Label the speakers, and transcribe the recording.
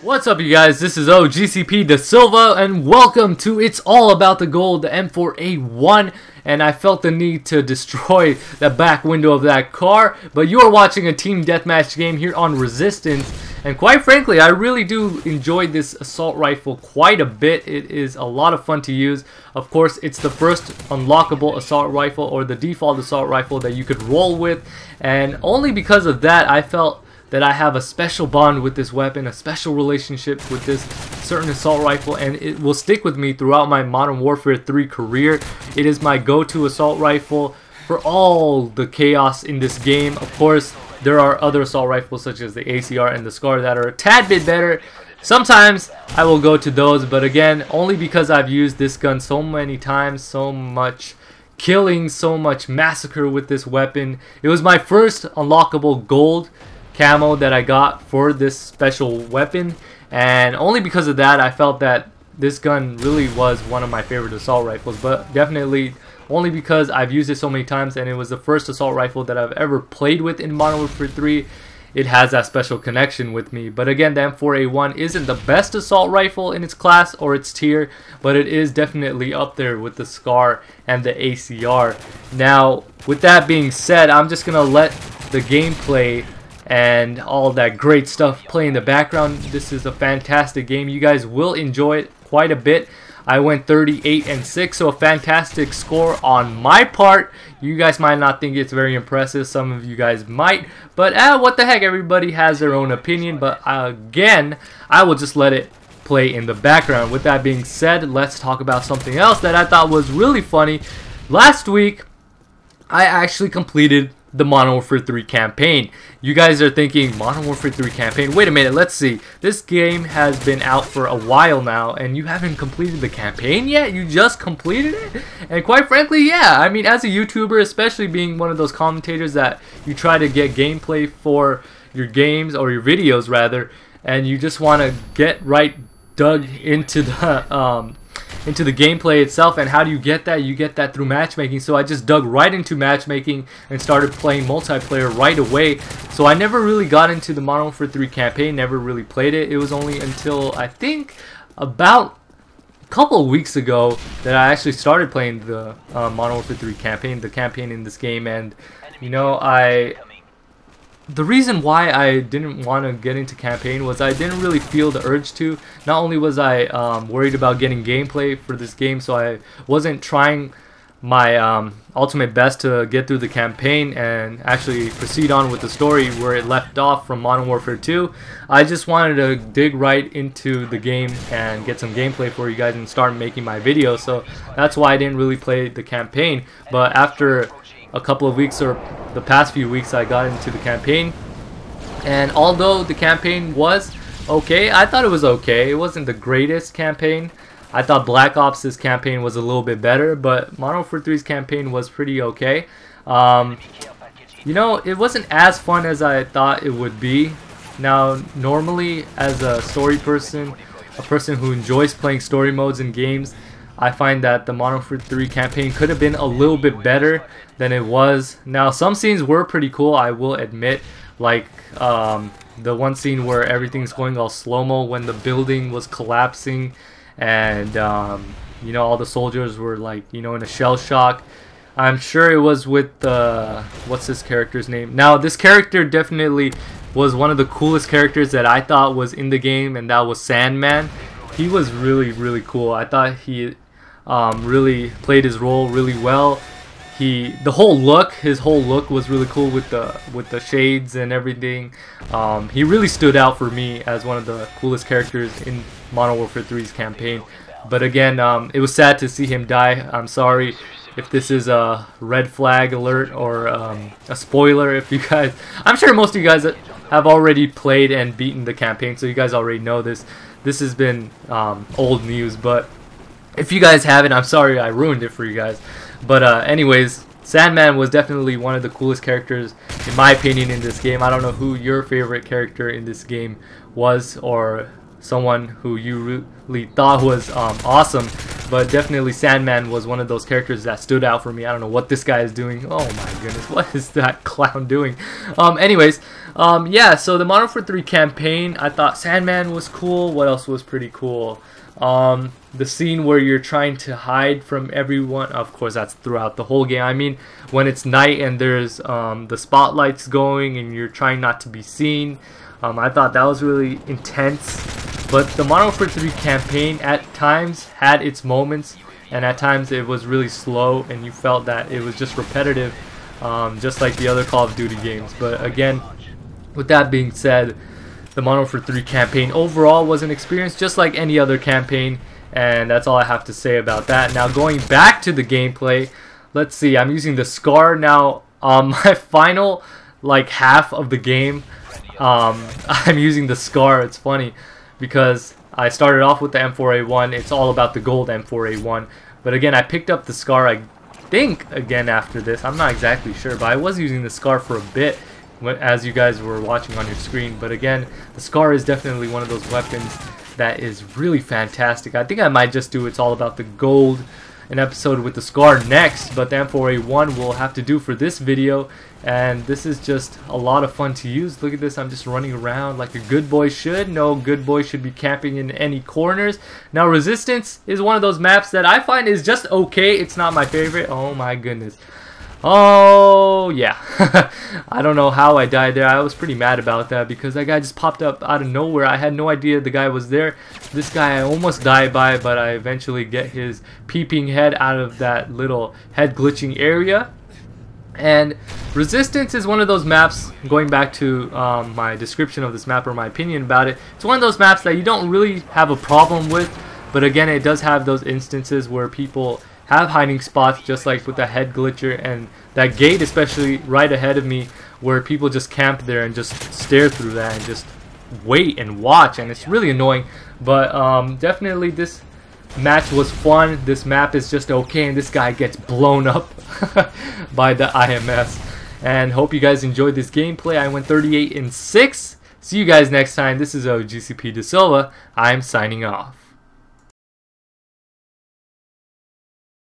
Speaker 1: What's up, you guys? This is OGCP Da Silva, and welcome to It's All About the Gold, the M4A1. And I felt the need to destroy the back window of that car, but you are watching a team deathmatch game here on Resistance. And quite frankly, I really do enjoy this assault rifle quite a bit. It is a lot of fun to use. Of course, it's the first unlockable assault rifle, or the default assault rifle that you could roll with. And only because of that, I felt that I have a special bond with this weapon, a special relationship with this certain assault rifle, and it will stick with me throughout my Modern Warfare 3 career. It is my go-to assault rifle for all the chaos in this game. Of course, there are other assault rifles such as the ACR and the SCAR that are a tad bit better. Sometimes I will go to those, but again, only because I've used this gun so many times, so much killing, so much massacre with this weapon. It was my first unlockable gold camo that I got for this special weapon, and only because of that I felt that this gun really was one of my favorite assault rifles. But definitely only because I've used it so many times and it was the first assault rifle that I've ever played with in Modern Warfare 3, it has that special connection with me. But again, the M4A1 isn't the best assault rifle in its class or its tier, but it is definitely up there with the SCAR and the ACR. Now, with that being said, I'm just gonna let the gameplay and all that great stuff play in the background. This is a fantastic game. You guys will enjoy it quite a bit. I went 38-6, so a fantastic score on my part. You guys might not think it's very impressive. Some of you guys might, but what the heck, everybody has their own opinion. But again, I will just let it play in the background. With that being said, let's talk about something else that I thought was really funny. Last week, I actually completed the Modern Warfare 3 campaign. You guys are thinking, Modern Warfare 3 campaign? Wait a minute, let's see. This game has been out for a while now, and you haven't completed the campaign yet? You just completed it? And quite frankly, yeah. I mean, as a YouTuber, especially being one of those commentators that you try to get gameplay for your games, or your videos rather, and you just want to get right dug into the gameplay itself. And how do you get that? You get that through matchmaking. So I just dug right into matchmaking and started playing multiplayer right away. So I never really got into the Modern Warfare 3 campaign, never really played it. It was only until I think about a couple of weeks ago that I actually started playing the Modern Warfare 3 campaign, the campaign in this game. And you know, the reason why I didn't want to get into campaign was I didn't really feel the urge to. Not only was I worried about getting gameplay for this game, so I wasn't trying my ultimate best to get through the campaign and actually proceed on with the story where it left off from Modern Warfare 2. I just wanted to dig right into the game and get some gameplay for you guys and start making my videos. So that's why I didn't really play the campaign. But after a couple of weeks, or the past few weeks, I got into the campaign, and although the campaign was okay, I thought it was okay. It wasn't the greatest campaign. I thought Black Ops' campaign was a little bit better, but Modern Warfare 3's campaign was pretty okay. You know, it wasn't as fun as I thought it would be. Now, normally, as a story person, a person who enjoys playing story modes in games, I find that the Modern Warfare 3 campaign could have been a little bit better than it was. Now, some scenes were pretty cool, I will admit, like the one scene where everything's going all slow-mo when the building was collapsing, and you know, all the soldiers were like, you know, in a shell shock. I'm sure it was with what's this character's name? Now, this character definitely was one of the coolest characters that I thought was in the game, and that was Sandman. He was really cool. I thought he really played his role really well. His whole look was really cool with the shades and everything. He really stood out for me as one of the coolest characters in Modern Warfare 3's campaign. But again, it was sad to see him die. I'm sorry if this is a red flag alert or a spoiler. If you guys, I'm sure most of you guys have already played and beaten the campaign, so you guys already know this. This has been old news, but if you guys haven't, I'm sorry I ruined it for you guys. But anyways, Sandman was definitely one of the coolest characters, in my opinion, in this game. I don't know who your favorite character in this game was, or someone who you really thought was awesome. but definitely Sandman was one of those characters that stood out for me. I don't know what this guy is doing. Oh my goodness, what is that clown doing? Yeah, so the Modern Warfare 3 campaign, I thought Sandman was cool. What else was pretty cool? The scene where you're trying to hide from everyone, of course that's throughout the whole game. I mean, when it's night and there's the spotlights going and you're trying not to be seen, I thought that was really intense. But the Modern Warfare 3 campaign at times had its moments, and at times it was really slow and you felt that it was just repetitive, just like the other Call of Duty games. But again, with that being said, the Modern Warfare 3 campaign overall was an experience just like any other campaign, and that's all I have to say about that. Now going back to the gameplay, let's see, I'm using the SCAR now. My final half of the game, I'm using the SCAR. It's funny because I started off with the M4A1. It's all about the gold M4A1, but again I picked up the SCAR, I think, again after this. I'm not exactly sure, but I was using the SCAR for a bit as you guys were watching on your screen. But again, the SCAR is definitely one of those weapons that is really fantastic. I think I might just do It's All About the Gold, an episode with the SCAR next, but the M4A1 will have to do for this video. And this is just a lot of fun to use. Look at this, I'm just running around like a good boy should. No good boy should be camping in any corners. Now Resistance is one of those maps that I find is just okay. It's not my favorite. Oh my goodness. Oh yeah. I don't know how I died there. I was pretty mad about that because that guy just popped up out of nowhere. I had no idea the guy was there. This guy I almost died by, but I eventually get his peeping head out of that little head glitching area. And Resistance is one of those maps, going back to my description of this map or my opinion about it, it's one of those maps that you don't really have a problem with, but again it does have those instances where people have hiding spots, just like with the head glitcher and that gate especially right ahead of me, where people just camp there and just stare through that and just wait and watch, and it's really annoying. But definitely this match was fun. This map is just okay, and this guy gets blown up by the IMS. And hope you guys enjoyed this gameplay. I went 38-6. See you guys next time. This is GCP De Silva. I'm signing off.